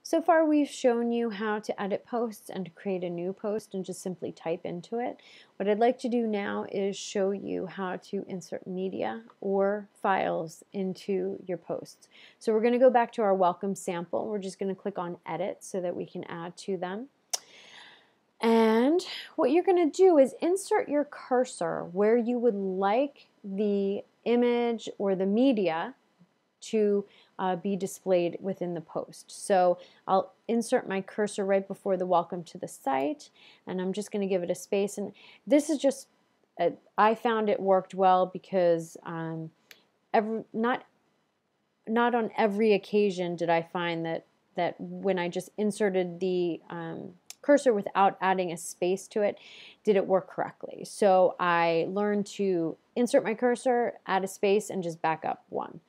So far we've shown you how to edit posts and to create a new post and just simply type into it. What I'd like to do now is show you how to insert media or files into your posts. So we're going to go back to our welcome sample. We're just going to click on edit so that we can add to them. And what you're going to do is insert your cursor where you would like the image or the media to be displayed within the post. So I'll insert my cursor right before the welcome to the site, and I'm just going to give it a space. And this is just, I found it worked well because not on every occasion did I find that when I just inserted the cursor without adding a space to it, did it work correctly. So I learned to insert my cursor, add a space, and just back up one,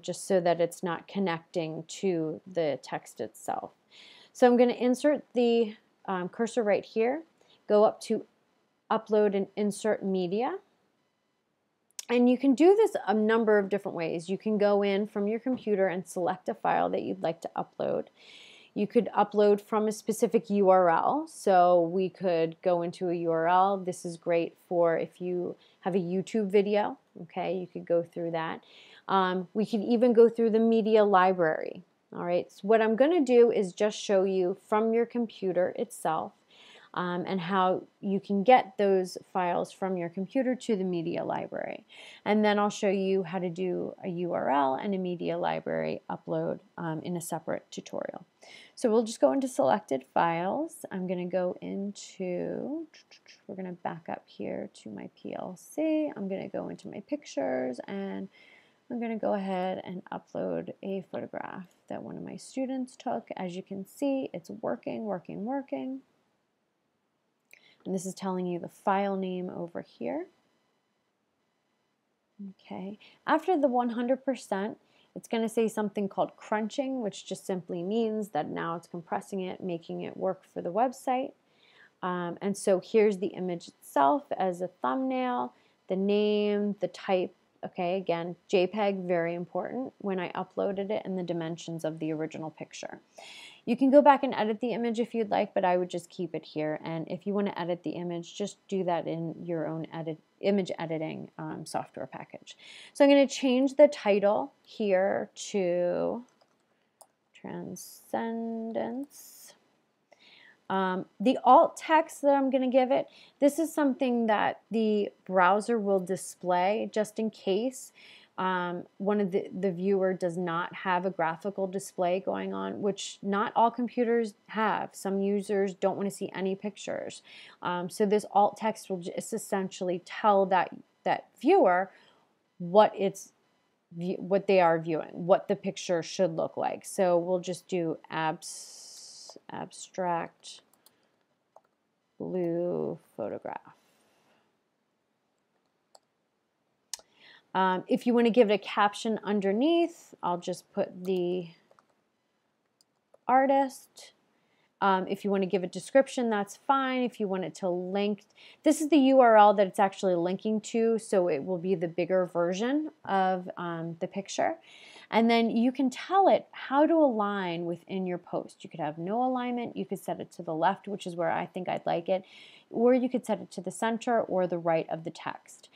just so that it's not connecting to the text itself. So I'm going to insert the cursor right here, go up to upload and insert media. And you can do this a number of different ways. You can go in from your computer and select a file that you'd like to upload. You could upload from a specific URL, so we could go into a URL. This is great for if you have a YouTube video, okay, you could go through that. We could even go through the media library, all right. So what I'm going to do is just show you from your computer itself and how you can get those files from your computer to the media library. And then I'll show you how to do a URL and a media library upload in a separate tutorial. So we'll just go into selected files. I'm going to go into, we're going to back up here to my PLC. I'm going to go into my pictures, and I'm going to go ahead and upload a photograph that one of my students took. As you can see, it's working. And this is telling you the file name over here. Okay. After the 100%, it's going to say something called crunching, which just simply means that now it's compressing it, making it work for the website. And so here's the image itself as a thumbnail, the name, the type. Okay, again, JPEG, very important when I uploaded it, and the dimensions of the original picture. You can go back and edit the image if you'd like, but I would just keep it here. And if you want to edit the image, just do that in your own image editing software package. So I'm going to change the title here to Transcendence. The alt text that I'm going to give it, this is something that the browser will display just in case one of the viewer does not have a graphical display going on, which not all computers have. Some users don't want to see any pictures. So this alt text will just essentially tell that viewer what they are viewing, what the picture should look like. So we'll just do abstract blue photograph. If you want to give it a caption underneath, I'll just put the artist. If you want to give a description, that's fine. If you want it to link, this is the URL that it's actually linking to, so it will be the bigger version of the picture. And then you can tell it how to align within your post. You could have no alignment. You could set it to the left, which is where I think I'd like it, or you could set it to the center or the right of the text.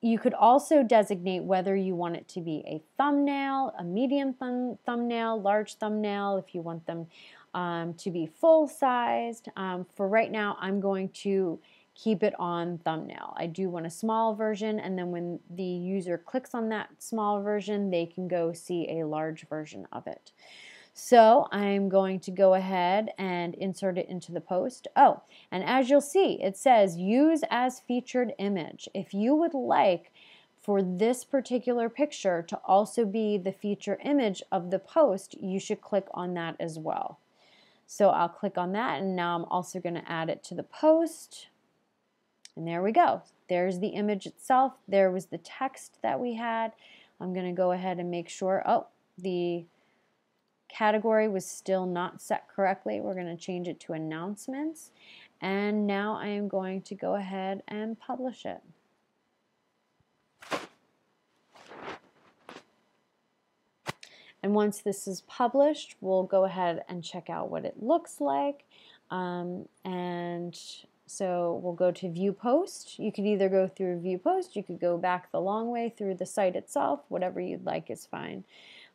You could also designate whether you want it to be a thumbnail, a medium thumbnail, large thumbnail, if you want them to be full-sized. For right now, I'm going to keep it on thumbnail. I do want a small version, and then when the user clicks on that small version, they can go see a large version of it. So I'm going to go ahead and insert it into the post. Oh, and as you'll see, it says use as featured image. If you would like for this particular picture to also be the feature image of the post, you should click on that as well. So I'll click on that, and now I'm also going to add it to the post. And there we go. There's the image itself. There was the text that we had. I'm going to go ahead and make sure, oh, the category was still not set correctly. We're going to change it to announcements. And now I am going to go ahead and publish it. And once this is published, we'll go ahead and check out what it looks like. And so we'll go to View Post. You could either go through View Post, you could go back the long way through the site itself, whatever you'd like is fine.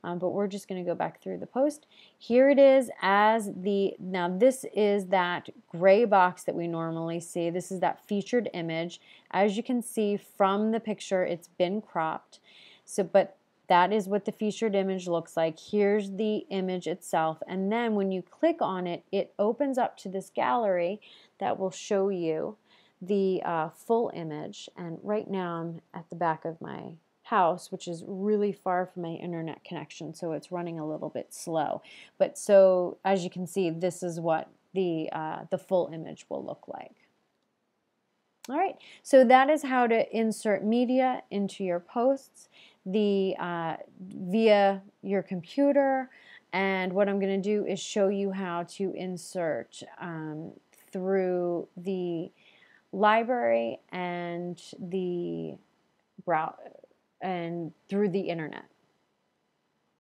But we're just going to go back through the post. Here it is as now this is that gray box that we normally see. This is that featured image. As you can see from the picture, it's been cropped. But that is what the featured image looks like. Here's the image itself. And then when you click on it, it opens up to this gallery that will show you the full image. And right now I'm at the back of my house, which is really far from my internet connection, so it's running a little bit slow. But so as you can see, this is what the full image will look like. All right, so that is how to insert media into your posts via your computer. And what I'm going to do is show you how to insert through the library and the browser and through the internet.